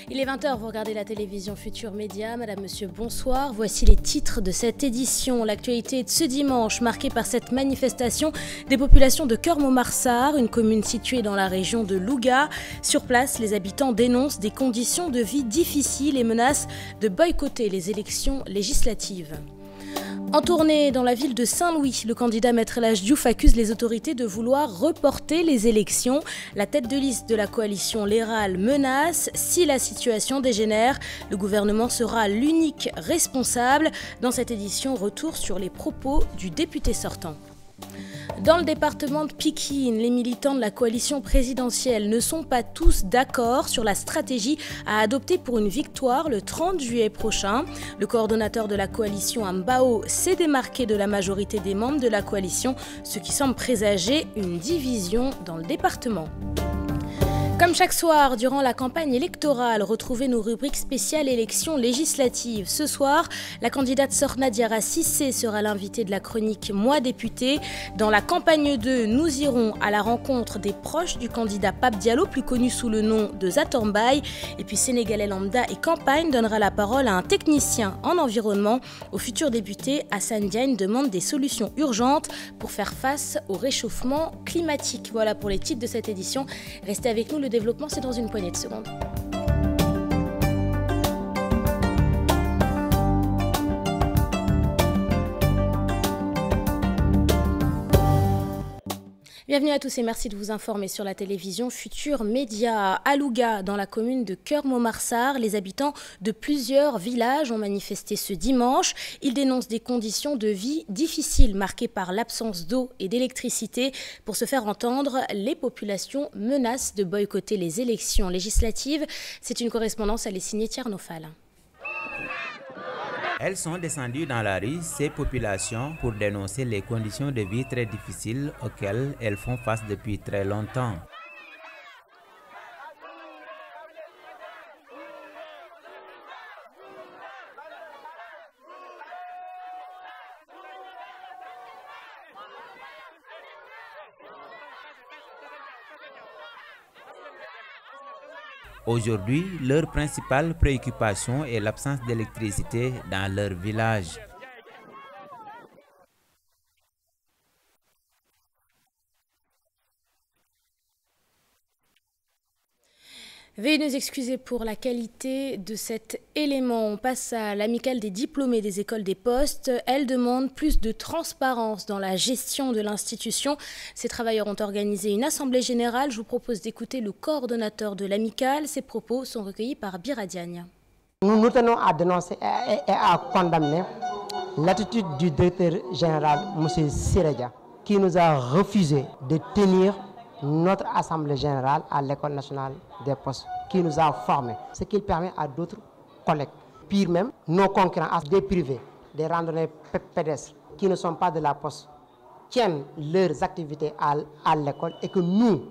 Il est 20h, vous regardez la télévision Futur Média. Madame, monsieur, bonsoir. Voici les titres de cette édition. L'actualité de ce dimanche, marquée par cette manifestation des populations de Keur-Momar-Sarr, une commune située dans la région de Louga. Sur place, les habitants dénoncent des conditions de vie difficiles et menacent de boycotter les élections législatives. En tournée dans la ville de Saint-Louis, le candidat Maître El Hadj Diouf accuse les autorités de vouloir reporter les élections. La tête de liste de la coalition L'Héral menace. Si la situation dégénère, le gouvernement sera l'unique responsable. Dans cette édition, retour sur les propos du député sortant. Dans le département de Pikine, les militants de la coalition présidentielle ne sont pas tous d'accord sur la stratégie à adopter pour une victoire le 30 juillet prochain. Le coordonnateur de la coalition à Mbao s'est démarqué de la majorité des membres de la coalition, ce qui semble présager une division dans le département. Comme chaque soir, durant la campagne électorale, retrouvez nos rubriques spéciales élections législatives. Ce soir, la candidate Sorna Diarra Cissé sera l'invitée de la chronique Moi député. Dans la campagne 2, nous irons à la rencontre des proches du candidat Pape Diallo, plus connu sous le nom de Zatormbaye. Et puis Sénégalais Lambda et Campagne donnera la parole à un technicien en environnement. Au futur député, Hassan Diagne demande des solutions urgentes pour faire face au réchauffement climatique. Voilà pour les titres de cette édition. Restez avec nous. Le développement, c'est dans une poignée de secondes. Bienvenue à tous et merci de vous informer sur la télévision Futur Média. À Louga, dans la commune de Keur-Momar-Sarr, les habitants de plusieurs villages ont manifesté ce dimanche. Ils dénoncent des conditions de vie difficiles marquées par l'absence d'eau et d'électricité. Pour se faire entendre, les populations menacent de boycotter les élections législatives. C'est une correspondance, elle est signée Tchernofal. Elles sont descendues dans la rue, ces populations, pour dénoncer les conditions de vie très difficiles auxquelles elles font face depuis très longtemps. Aujourd'hui, leur principale préoccupation est l'absence d'électricité dans leur village. Veuillez nous excuser pour la qualité de cet élément. On passe à l'amicale des diplômés des écoles des postes. Elle demande plus de transparence dans la gestion de l'institution. Ces travailleurs ont organisé une assemblée générale. Je vous propose d'écouter le coordonnateur de l'amicale. Ses propos sont recueillis par Bira Diagne. Nous tenons à dénoncer et à condamner l'attitude du directeur général, M. Siredia, qui nous a refusé de tenir notre assemblée générale à l'école nationale des postes, qui nous a formés, ce qui permet à d'autres collègues, pire même, nos concurrents, des privés, des randonnées pédestres qui ne sont pas de la poste, tiennent leurs activités à l'école et que nous,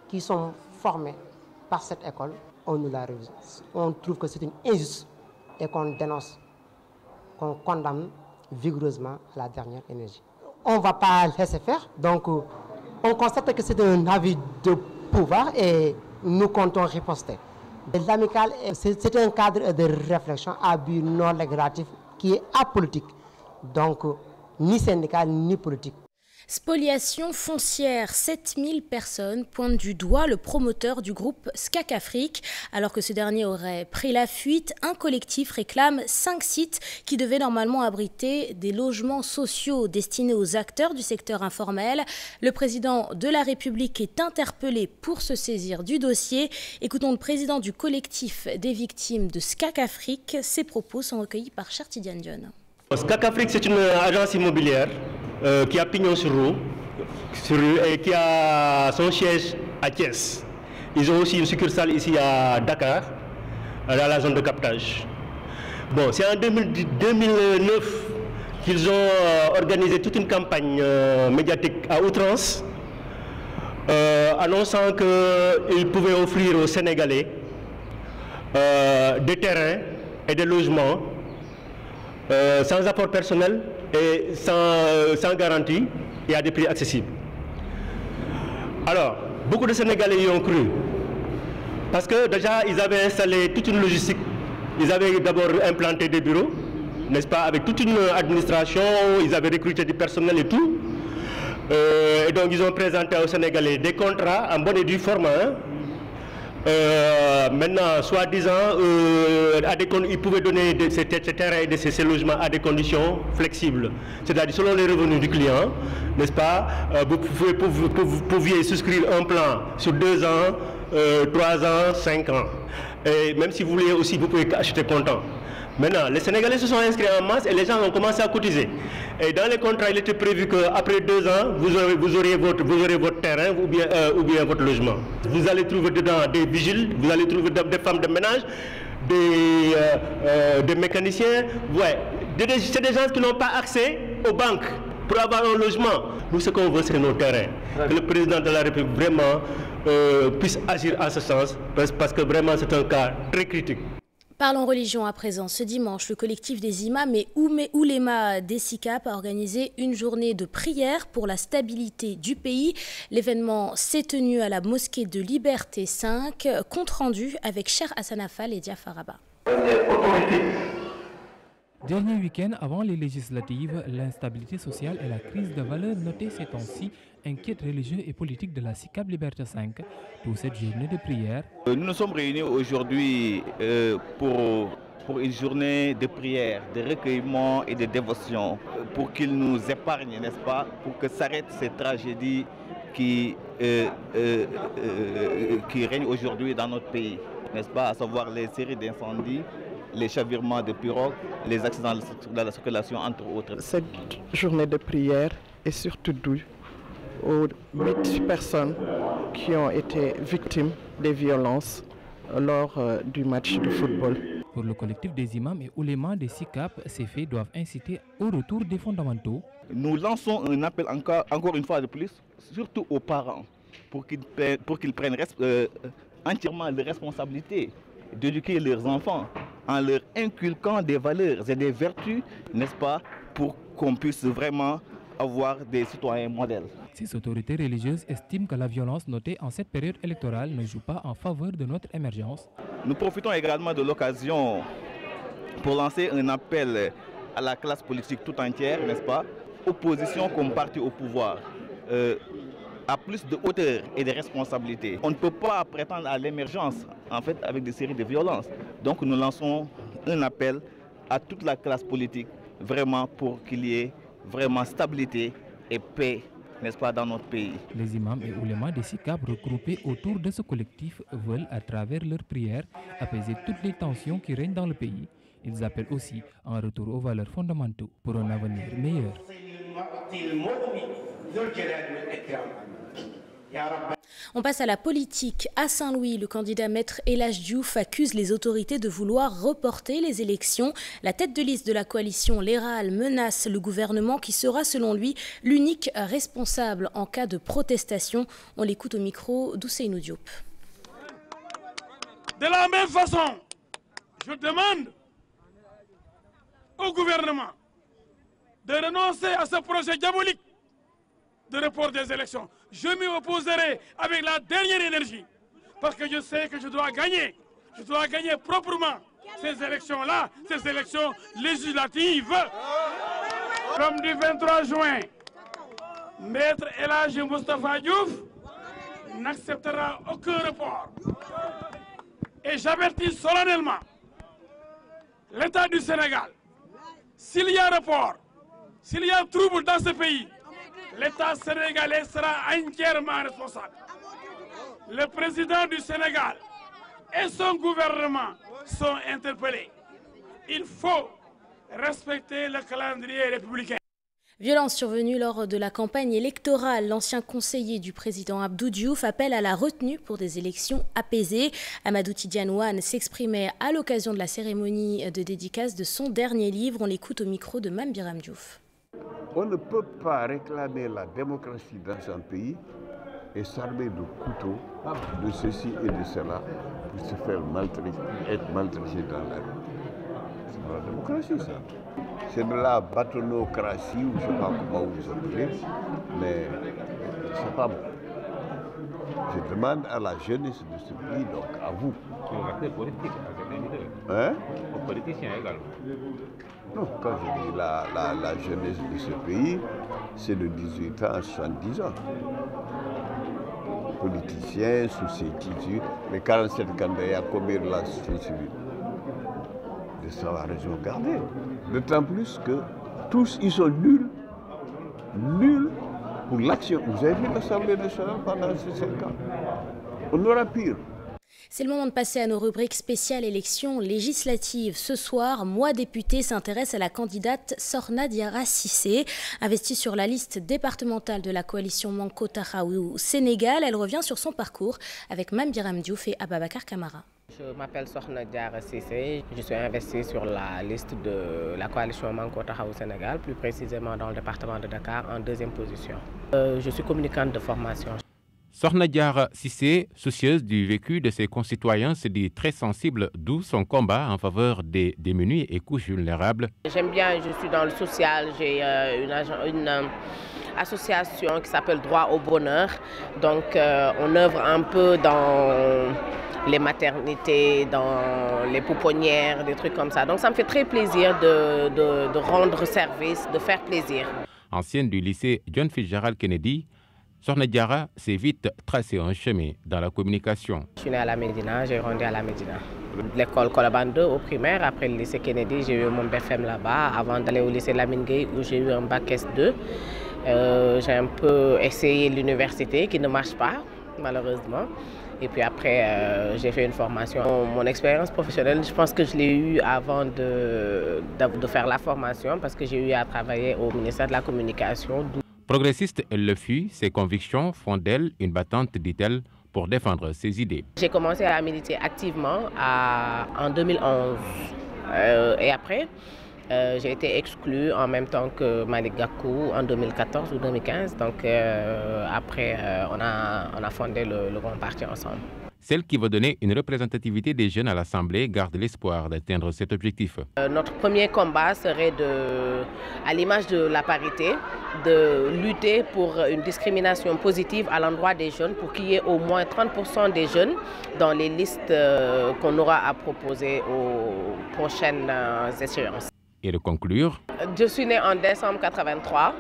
qui sommes formés par cette école, on nous la refuse. On trouve que c'est une injustice et qu'on dénonce, qu'on condamne vigoureusement à la dernière énergie. On ne va pas laisser faire, donc on constate que c'est un avis de pouvoir et nous comptons riposter. L'amicale, c'est un cadre de réflexion à but non lucratif qui est apolitique, donc ni syndical ni politique. Spoliation foncière, 7000 personnes pointent du doigt le promoteur du groupe SCAC Afrique. Alors que ce dernier aurait pris la fuite, un collectif réclame 5 sites qui devaient normalement abriter des logements sociaux destinés aux acteurs du secteur informel. Le président de la République est interpellé pour se saisir du dossier. Écoutons le président du collectif des victimes de SCAC Afrique. Ses propos sont recueillis par Chartidiane Dione. SCAC Afrique, c'est une agence immobilière qui a pignon sur rue et qui a son siège à Thiès. Ils ont aussi une succursale ici à Dakar, dans la zone de captage. Bon, c'est en 2009 qu'ils ont organisé toute une campagne médiatique à outrance, annonçant qu'ils pouvaient offrir aux Sénégalais des terrains et des logements sans apport personnel et sans garantie et à des prix accessibles. Alors, beaucoup de Sénégalais y ont cru Parce que déjà, ils avaient installé toute une logistique. Ils avaient d'abord implanté des bureaux, n'est-ce pas, avec toute une administration, ils avaient recruté du personnel et tout. Et donc, ils ont présenté aux Sénégalais des contrats en bonne et due forme. Maintenant, soi-disant, ils pouvaient donner ces terrains et ces logements à des conditions flexibles. C'est-à-dire selon les revenus du client, n'est-ce pas, vous pouviez souscrire un plan sur 2 ans, 3 ans, 5 ans. Et même si vous voulez aussi, vous pouvez acheter comptant. Maintenant, les Sénégalais se sont inscrits en masse et les gens ont commencé à cotiser. Et dans les contrats, il était prévu qu'après 2 ans, vous aurez votre terrain ou bien votre logement. Vous allez trouver dedans des vigiles, vous allez trouver des femmes de ménage, des mécaniciens. Ouais. C'est des gens qui n'ont pas accès aux banques pour avoir un logement. Nous, ce qu'on veut, c'est nos terrains. Que le président de la République vraiment puisse agir en ce sens, parce que vraiment, c'est un cas très critique. Parlons religion à présent. Ce dimanche, le collectif des imams et oulémas des SICAP a organisé une journée de prière pour la stabilité du pays. L'événement s'est tenu à la mosquée de Liberté 5, compte rendu avec Cher Hassan Affal et Diafaraba. Dernier week-end avant les législatives, l'instabilité sociale et la crise de valeurs notée ces temps-ci inquiètent religieux et politiques de la SICAP Liberté 5 pour cette journée de prière. Nous nous sommes réunis aujourd'hui pour une journée de prière, de recueillement et de dévotion, pour qu'il nous épargne, n'est-ce pas, pour que s'arrêtent ces tragédies qui règnent aujourd'hui dans notre pays, n'est-ce pas, à savoir les séries d'incendies, les chavirements de pirogues, les accidents de la circulation, entre autres. Cette journée de prière est surtout due aux 8 personnes qui ont été victimes des violences lors du match de football. Pour le collectif des imams et oulémas des SICAP, ces faits doivent inciter au retour des fondamentaux. Nous lançons un appel encore une fois de plus, surtout aux parents, pour qu'ils prennent entièrement les responsabilités d'éduquer leurs enfants en leur inculquant des valeurs et des vertus, n'est-ce pas, pour qu'on puisse vraiment avoir des citoyens modèles. Ces autorités religieuses estiment que la violence notée en cette période électorale ne joue pas en faveur de notre émergence. Nous profitons également de l'occasion pour lancer un appel à la classe politique tout entière, n'est-ce pas, opposition comme parti au pouvoir, à plus de hauteur et de responsabilité. On ne peut pas prétendre à l'émergence, en fait, avec des séries de violences. Donc nous lançons un appel à toute la classe politique, vraiment pour qu'il y ait vraiment stabilité et paix, n'est-ce pas, dans notre pays. Les imams et oulémas des SICAP regroupés autour de ce collectif veulent, à travers leurs prières, apaiser toutes les tensions qui règnent dans le pays. Ils appellent aussi un retour aux valeurs fondamentaux pour un avenir meilleur. On passe à la politique. À Saint-Louis, le candidat maître El Hadj Diouf accuse les autorités de vouloir reporter les élections. La tête de liste de la coalition L'Éral menace le gouvernement qui sera, selon lui, l'unique responsable en cas de protestation. On l'écoute au micro d'Ousseynou Diop. De la même façon, je demande au gouvernement de renoncer à ce projet diabolique de report des élections. Je m'y opposerai avec la dernière énergie parce que je sais que je dois gagner. Je dois gagner proprement ces élections-là, ces élections législatives. Comme du 23 juin, Maître El Hadj Moustapha Diouf n'acceptera aucun report. Et j'avertis solennellement l'État du Sénégal. S'il y a report, s'il y a trouble dans ce pays, l'État sénégalais sera entièrement responsable. Le président du Sénégal et son gouvernement sont interpellés. Il faut respecter le calendrier républicain. Violence survenue lors de la campagne électorale. L'ancien conseiller du président Abdou Diouf appelle à la retenue pour des élections apaisées. Amadou Tidiane Wane s'exprimait à l'occasion de la cérémonie de dédicace de son dernier livre. On l'écoute au micro de Mame Biram Diouf. On ne peut pas réclamer la démocratie dans un pays et s'armer de couteaux, de ceci et de cela, pour se faire être maltraité dans la rue. C'est pas la démocratie, ça. C'est de la bâtonnocratie, ou je ne sais pas comment vous appelez, mais c'est pas bon. Je demande à la jeunesse de ce pays, donc à vous. Hein? Aux politiciens également. Non, quand je dis la jeunesse de ce pays, c'est de 18 ans à 70 ans. Politiciens, société civile, les 47 candidats, il y a combien de la société civile? De ça, la raison garder. D'autant plus que tous, ils sont nuls. Nuls pour l'action. Vous avez vu l'Assemblée nationale pendant ces 5 ans? On aura pire. C'est le moment de passer à nos rubriques spéciales élections législatives. Ce soir, Moi Député s'intéresse à la candidate Sokhna Diarra Cissé. Investie sur la liste départementale de la coalition Manko Taxawu Sénégal, elle revient sur son parcours avec Mame Biram Diouf et Ababacar Camara. Je m'appelle Sokhna Diarra Cissé. Je suis investie sur la liste de la coalition Manko Taxawu Sénégal, plus précisément dans le département de Dakar, en 2e position. Je suis communicante de formation. Sokhna Diarra Cissé, soucieuse du vécu de ses concitoyens, se dit très sensible, d'où son combat en faveur des démunis et couches vulnérables. J'aime bien, je suis dans le social, j'ai une association qui s'appelle Droit au Bonheur. Donc on œuvre un peu dans les maternités, dans les pouponnières, des trucs comme ça. Donc ça me fait très plaisir de rendre service, de faire plaisir. Ancienne du lycée John Fitzgerald Kennedy, Sokhna Diarra s'est vite tracé un chemin dans la communication. Je suis née à la Médina, j'ai grandi à la Médina. L'école Colobane 2 au primaire, après le lycée Kennedy, j'ai eu mon BFM là-bas, avant d'aller au lycée Lamine Gueye où j'ai eu un bac S2. J'ai un peu essayé l'université qui ne marche pas, malheureusement. Et puis après, j'ai fait une formation. Mon expérience professionnelle, je pense que je l'ai eue avant de faire la formation parce que j'ai eu à travailler au ministère de la Communication. Progressiste, elle le fut, ses convictions font d'elle une battante, dit-elle, pour défendre ses idées. J'ai commencé à militer activement en 2011. Et après, j'ai été exclue en même temps que Malick Gakou en 2014 ou 2015. Donc après, on a fondé le Grand Parti ensemble. Celle qui veut donner une représentativité des jeunes à l'Assemblée garde l'espoir d'atteindre cet objectif. Notre premier combat serait, à l'image de la parité, de lutter pour une discrimination positive à l'endroit des jeunes, pour qu'il y ait au moins 30% des jeunes dans les listes qu'on aura à proposer aux prochaines échéances. Et de conclure. Je suis née en décembre 83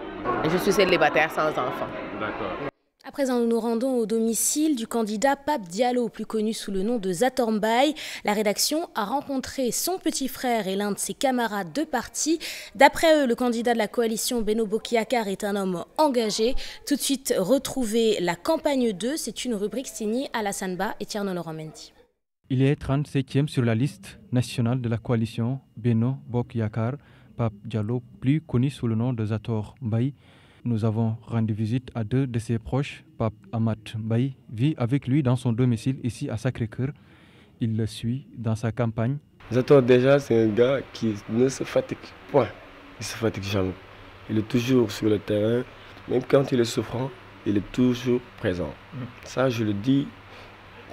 et je suis célibataire sans enfant. D'accord. À présent, nous nous rendons au domicile du candidat Pape Diallo, plus connu sous le nom de Zator Mbaye. La rédaction a rencontré son petit frère et l'un de ses camarades de parti. D'après eux, le candidat de la coalition Benno Bokk Yakaar est un homme engagé. Tout de suite, retrouvez la campagne 2. C'est une rubrique signée Alassane Ba et Thierno Laurent Mendy. Il est 37e sur la liste nationale de la coalition Benno Bokk Yakaar. Pape Diallo, plus connu sous le nom de Zator Mbaye. Nous avons rendu visite à 2 de ses proches. Pape Ahmad Mbaye vit avec lui dans son domicile ici à Sacré-Cœur. Il le suit dans sa campagne. Zator, déjà, c'est un gars qui ne se fatigue point. Il ne se fatigue jamais. Il est toujours sur le terrain. Même quand il est souffrant, il est toujours présent. Ça, je le dis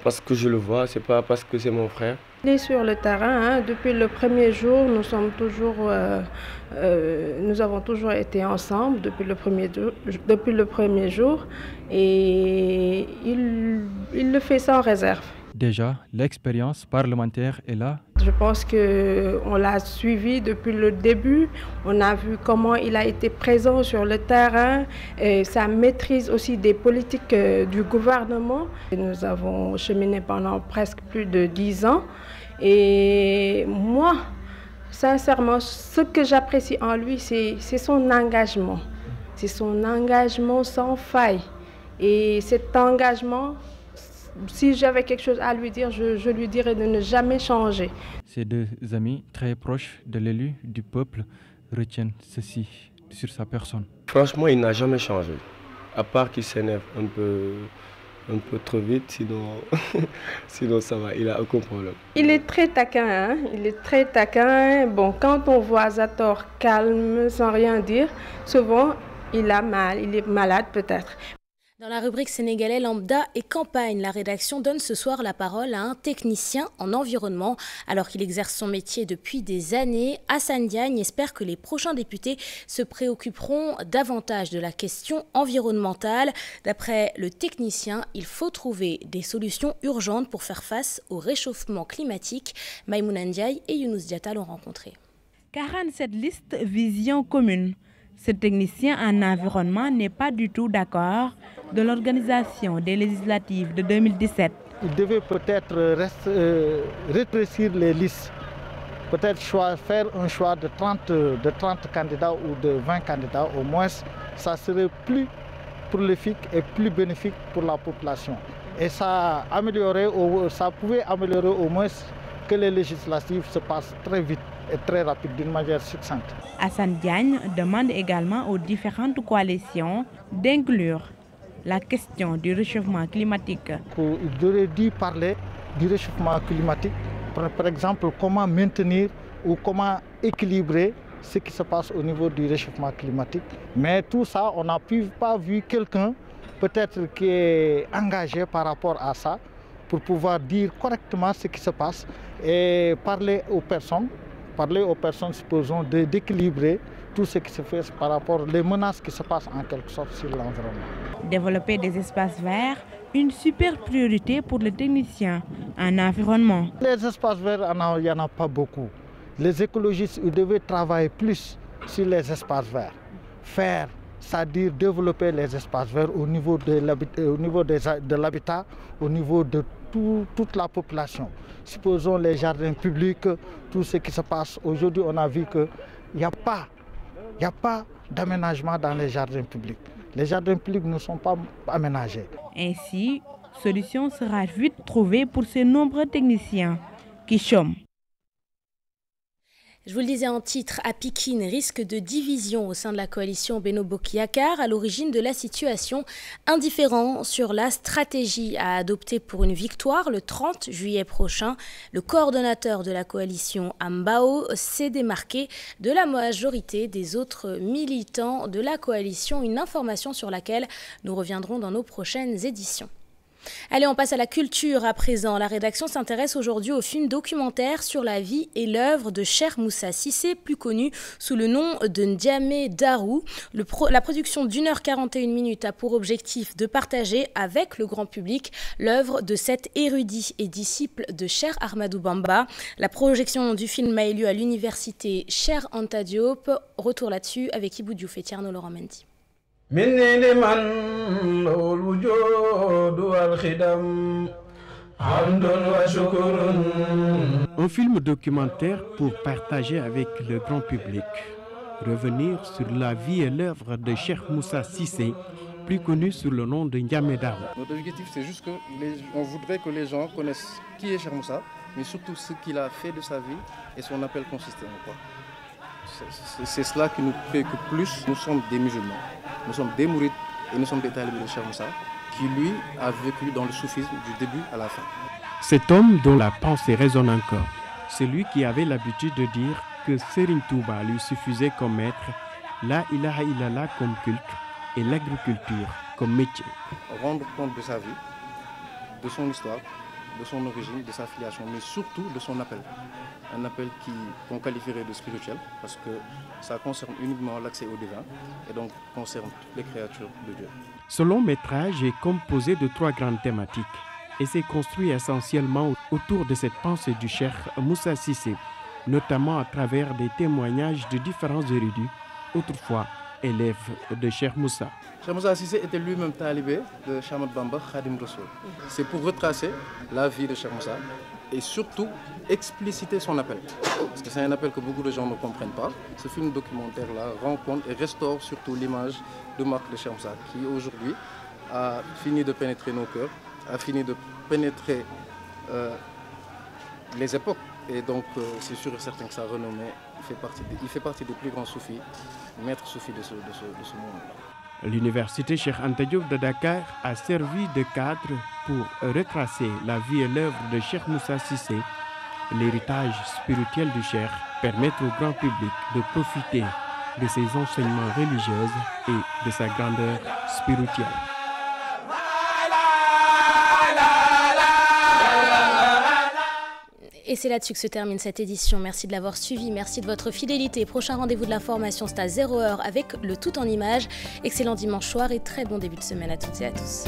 parce que je le vois, c'est pas parce que c'est mon frère. Il est sur le terrain, depuis le premier jour, nous avons toujours été ensemble depuis le premier jour et il le fait sans réserve. Déjà, l'expérience parlementaire est là. Je pense qu'on l'a suivi depuis le début. On a vu comment il a été présent sur le terrain, et sa maîtrise aussi des politiques du gouvernement. Nous avons cheminé pendant presque plus de 10 ans. Et moi, sincèrement, ce que j'apprécie en lui, c'est son engagement. C'est son engagement sans faille. Et cet engagement, si j'avais quelque chose à lui dire, je lui dirais de ne jamais changer. Ces 2 amis très proches de l'élu du peuple retiennent ceci sur sa personne. Franchement, il n'a jamais changé. À part qu'il s'énerve un peu trop vite, sinon ça va, il n'a aucun problème. Il est très taquin, il est très taquin. Bon, quand on voit Zator calme, sans rien dire, souvent il a mal, il est malade peut-être. Dans la rubrique sénégalais lambda et campagne, la rédaction donne ce soir la parole à un technicien en environnement. Alors qu'il exerce son métier depuis des années, Assane Diagne espère que les prochains députés se préoccuperont davantage de la question environnementale. D'après le technicien, il faut trouver des solutions urgentes pour faire face au réchauffement climatique. Maïmouna Ndiaye et Younous Diatta l'ont rencontré. 47 listes vision commune. Ce technicien en environnement n'est pas du tout d'accord de l'organisation des législatives de 2017. Il devait peut-être rétrécir les listes, peut-être faire un choix de 30 candidats ou de 20 candidats au moins. Ça serait plus prolifique et plus bénéfique pour la population. Et ça pouvait améliorer au moins que les législatives se passent très vite et très rapide, d'une manière succincte. Assane Diagne demande également aux différentes coalitions d'inclure la question du réchauffement climatique. Il aurait dû parler du réchauffement climatique, par exemple comment maintenir ou comment équilibrer ce qui se passe au niveau du réchauffement climatique. Mais tout ça, on n'a pas vu quelqu'un peut-être qui est engagé par rapport à ça pour pouvoir dire correctement ce qui se passe et parler aux personnes, supposons, d'équilibrer tout ce qui se fait par rapport aux menaces qui se passent en quelque sorte sur l'environnement. Développer des espaces verts, une super priorité pour les techniciens en environnement. Les espaces verts, il n'y en a pas beaucoup. Les écologistes devaient travailler plus sur les espaces verts. C'est-à-dire développer les espaces verts au niveau de l'habitat, au niveau de toute la population. Supposons les jardins publics, tout ce qui se passe. Aujourd'hui, on a vu qu'il n'y a pas d'aménagement dans les jardins publics. Les jardins publics ne sont pas aménagés. Ainsi, solution sera vite trouvée pour ces nombreux techniciens qui chôment. Je vous le disais en titre, à Pikine, risque de division au sein de la coalition Benno Bokk Yakaar à l'origine de la situation. Indifférent sur la stratégie à adopter pour une victoire le 30 juillet prochain, le coordonnateur de la coalition Ambao s'est démarqué de la majorité des autres militants de la coalition. Une information sur laquelle nous reviendrons dans nos prochaines éditions. Allez, on passe à la culture à présent. La rédaction s'intéresse aujourd'hui au film documentaire sur la vie et l'œuvre de Cheikh Moussa Cissé, plus connu sous le nom de Ndiamé Darou. La production d'1h41 a pour objectif de partager avec le grand public l'œuvre de cet érudit et disciple de Cheikh Ahmadou Bamba. La projection du film a eu lieu à l'université Cheikh Anta Diop. Retour là-dessus avec Ibou Diouf et Tierno Laurent Mendy. Un film documentaire pour partager avec le grand public. Revenir sur la vie et l'œuvre de Cheikh Moussa Cissé, plus connu sous le nom de Ndiamé Darou. Notre objectif, c'est juste qu'on voudrait que les gens connaissent qui est Cheikh Moussa, mais surtout ce qu'il a fait de sa vie et son appel consistait en quoi. C'est cela qui nous préoccupe plus. Nous sommes des musulmans, nous sommes des mourides et nous sommes des talibés de Cheikh Moussa, qui lui a vécu dans le soufisme du début à la fin. Cet homme dont la pensée résonne encore, celui qui avait l'habitude de dire que Serigne Touba lui suffisait comme maître, la ilaha illallah comme culte et l'agriculture comme métier. Rendre compte de sa vie, de son histoire, de son origine, de sa filiation, mais surtout de son appel. Un appel qu'on qualifierait de spirituel parce que ça concerne uniquement l'accès au divin et donc concerne toutes les créatures de Dieu. Ce long métrage est composé de 3 grandes thématiques et s'est construit essentiellement autour de cette pensée du Cheikh Moussa Cissé, notamment à travers des témoignages de différents érudits, autrefois élèves de Cheikh Moussa. Cheikh Moussa Cissé était lui-même talibé de Cheikh Ahmadou Bamba Khadim Rassoul. C'est pour retracer la vie de Cheikh Moussa et surtout expliciter son appel. Parce que c'est un appel que beaucoup de gens ne comprennent pas. Ce film documentaire-là rend compte et restaure surtout l'image de marque de Cheikh Moussa qui aujourd'hui a fini de pénétrer nos cœurs, a fini de pénétrer les époques. Et donc c'est sûr et certain que sa renommée il fait partie des plus grands soufis, maîtres soufis de ce monde. L'université Cheikh Anta Diop de Dakar a servi de cadre pour retracer la vie et l'œuvre de Cheikh Moussa Cissé. L'héritage spirituel du Cheikh permet au grand public de profiter de ses enseignements religieux et de sa grandeur spirituelle. Et c'est là-dessus que se termine cette édition. Merci de l'avoir suivi, merci de votre fidélité. Prochain rendez-vous de l'information, c'est à 0h avec le tout en images. Excellent dimanche soir et très bon début de semaine à toutes et à tous.